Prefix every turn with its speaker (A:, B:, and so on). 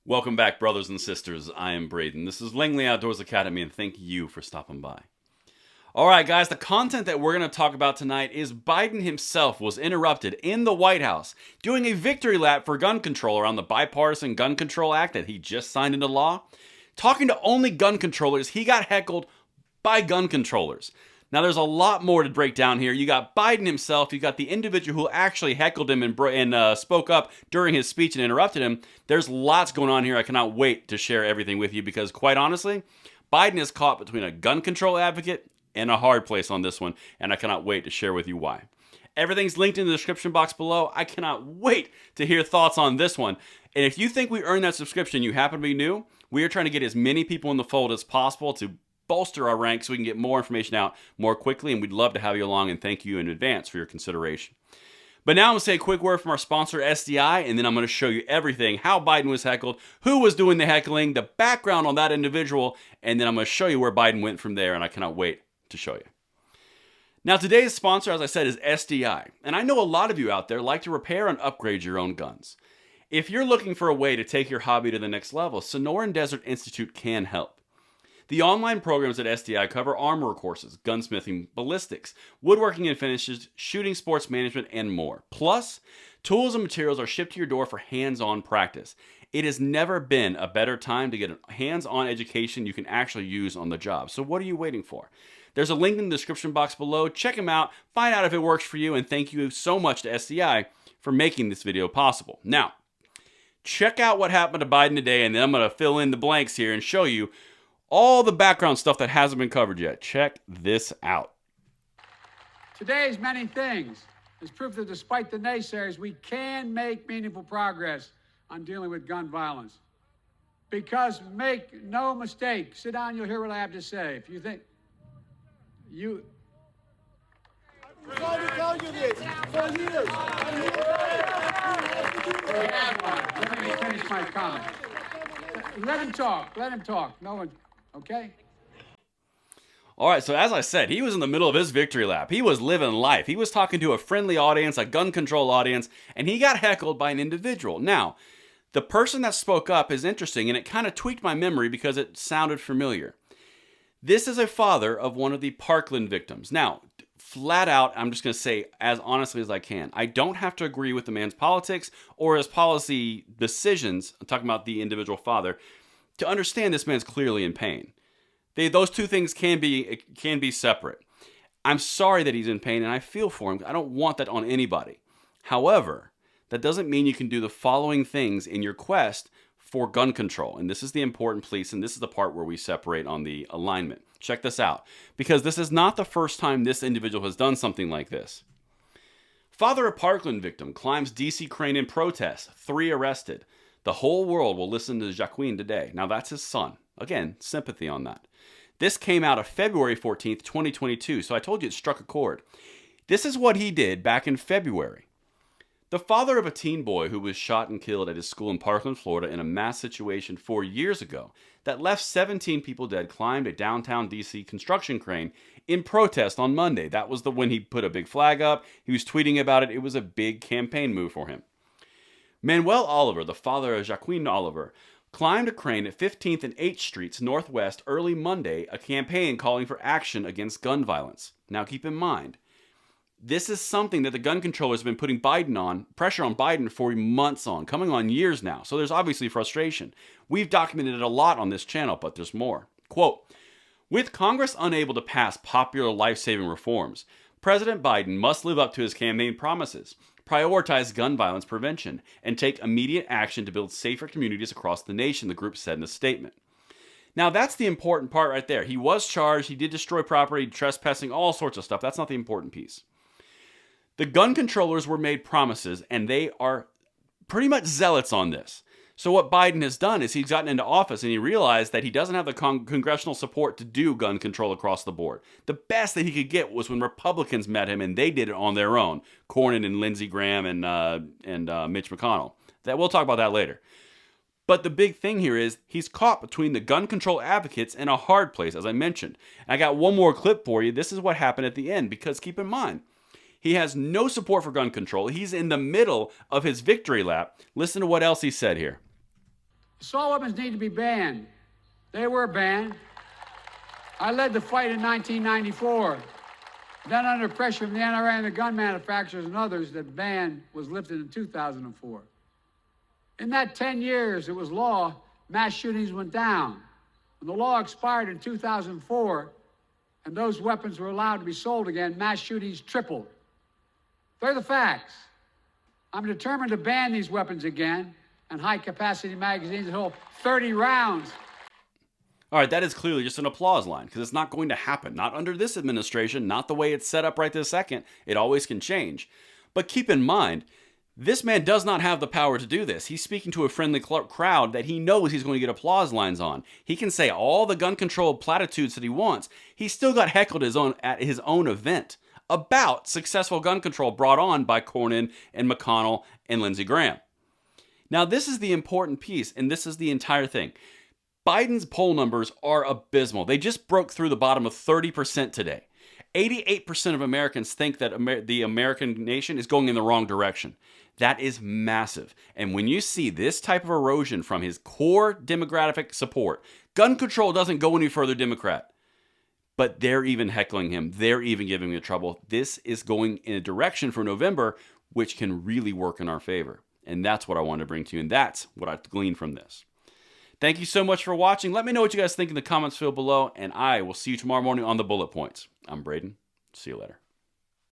A: Welcome back, brothers and sisters. I am Braden. This is Langley Outdoors Academy, and thank you for stopping by. All right, guys, the content that we're going to talk about tonight is Biden himself was interrupted in the White House doing a victory lap for gun control around the Bipartisan Gun Control Act that he just signed into law. Talking to only gun controllers, he got heckled by gun controllers. Now, there's a lot more to break down here. You got Biden himself. You got the individual who actually heckled him and spoke up during his speech and interrupted him. There's lots going on here. I cannot wait to share everything with you because, quite honestly, Biden is caught between a gun control advocate and a hard place on this one, and I cannot wait to share with you why. Everything's linked in the description box below. I cannot wait to hear thoughts on this one. And if you think we earned that subscription, you happen to be new, we are trying to get as many people in the fold as possible to bolster our ranks so we can get more information out more quickly, and we'd love to have you along, and thank you in advance for your consideration. But now I'm going to say a quick word from our sponsor, SDI, and then I'm going to show you everything, how Biden was heckled, who was doing the heckling, the background on that individual, and then I'm going to show you where Biden went from there, and I cannot wait to show you. Now, today's sponsor, as I said, is SDI, and I know a lot of you out there like to repair and upgrade your own guns. If you're looking for a way to take your hobby to the next level, Sonoran Desert Institute can help. The online programs at SDI cover armorer courses, gunsmithing, ballistics, woodworking and finishes, shooting sports management, and more. Plus, tools and materials are shipped to your door for hands-on practice. It has never been a better time to get a hands-on education you can actually use on the job. So what are you waiting for? There's a link in the description box below. Check them out, find out if it works for you, and thank you so much to SDI for making this video possible. Now, check out what happened to Biden today, and then I'm going to fill in the blanks here and show you all the background stuff that hasn't been covered yet. Check this out.
B: Today's many things is proof that despite the naysayers, we can make meaningful progress on dealing with gun violence. Because make no mistake, sit down, you'll hear what I have to say. If you think you...
C: I'm trying to tell you this for years.
B: Let me finish my comment. Let him talk. No one... Okay?
A: All right, so as I said, he was in the middle of his victory lap. He was living life. He was talking to a friendly audience, a gun control audience, and he got heckled by an individual. Now, the person that spoke up is interesting, and it kind of tweaked my memory because it sounded familiar. This is a father of one of the Parkland victims. Now, flat out, I'm just going to say as honestly as I can, I don't have to agree with the man's politics or his policy decisions, I'm talking about the individual father, to understand this man's clearly in pain. Those two things can be separate. I'm sorry that he's in pain, and I feel for him. I don't want that on anybody. However, that doesn't mean you can do the following things in your quest for gun control. And this is the important piece, and this is the part where we separate on the alignment. Check this out, because this is not the first time this individual has done something like this. Father of Parkland victim climbs DC crane in protest, 3 arrested. The whole world will listen to Jacqueline today. Now, that's his son. Again, sympathy on that. This came out of February 14th, 2022, so I told you it struck a chord. This is what he did back in February. The father of a teen boy who was shot and killed at his school in Parkland, Florida in a mass situation 4 years ago that left 17 people dead climbed a downtown DC construction crane in protest on Monday. That was when he put a big flag up. He was tweeting about it. It was a big campaign move for him. Manuel Oliver, the father of Jacqueline Oliver, climbed a crane at 15th and 8th Streets Northwest early Monday, a campaign calling for action against gun violence. Now keep in mind, this is something that the gun controllers have been putting pressure on Biden for months on, coming on years now. So there's obviously frustration. We've documented it a lot on this channel, but there's more. Quote, with Congress unable to pass popular life-saving reforms, President Biden must live up to his campaign promises, prioritize gun violence prevention, and take immediate action to build safer communities across the nation, the group said in a statement. Now, that's the important part right there. He was charged. He did destroy property, trespassing, all sorts of stuff. That's not the important piece. The gun controllers were made promises, and they are pretty much zealots on this. So what Biden has done is he's gotten into office and he realized that he doesn't have the congressional support to do gun control across the board. The best that he could get was when Republicans met him and they did it on their own. Cornyn and Lindsey Graham and Mitch McConnell. We'll talk about that later. But the big thing here is he's caught between the gun control advocates and a hard place, as I mentioned. And I got one more clip for you. This is what happened at the end, because keep in mind, he has no support for gun control. He's in the middle of his victory lap. Listen to what else he said here.
B: Assault weapons need to be banned. They were banned. I led the fight in 1994. Then under pressure from the NRA and the gun manufacturers and others, that ban was lifted in 2004. In that 10 years it was law, mass shootings went down. When the law expired in 2004 and those weapons were allowed to be sold again, mass shootings tripled. They're the facts. I'm determined to ban these weapons again and high-capacity magazines that hold 30 rounds.
A: All right, that is clearly just an applause line, because it's not going to happen. Not under this administration, not the way it's set up right this second. It always can change. But keep in mind, this man does not have the power to do this. He's speaking to a friendly crowd that he knows he's going to get applause lines on. He can say all the gun control platitudes that he wants. He still got heckled at his own event about successful gun control brought on by Cornyn and McConnell and Lindsey Graham. Now, this is the important piece, and this is the entire thing. Biden's poll numbers are abysmal. They just broke through the bottom of 30% today. 88% of Americans think that the American nation is going in the wrong direction. That is massive. And when you see this type of erosion from his core demographic support, gun control doesn't go any further Democrat. But they're even heckling him. They're even giving him trouble. This is going in a direction for November, which can really work in our favor. And that's what I wanted to bring to you. And that's what I gleaned from this. Thank you so much for watching. Let me know what you guys think in the comments field below, and I will see you tomorrow morning on the Bullet Points. I'm Braden. See you later.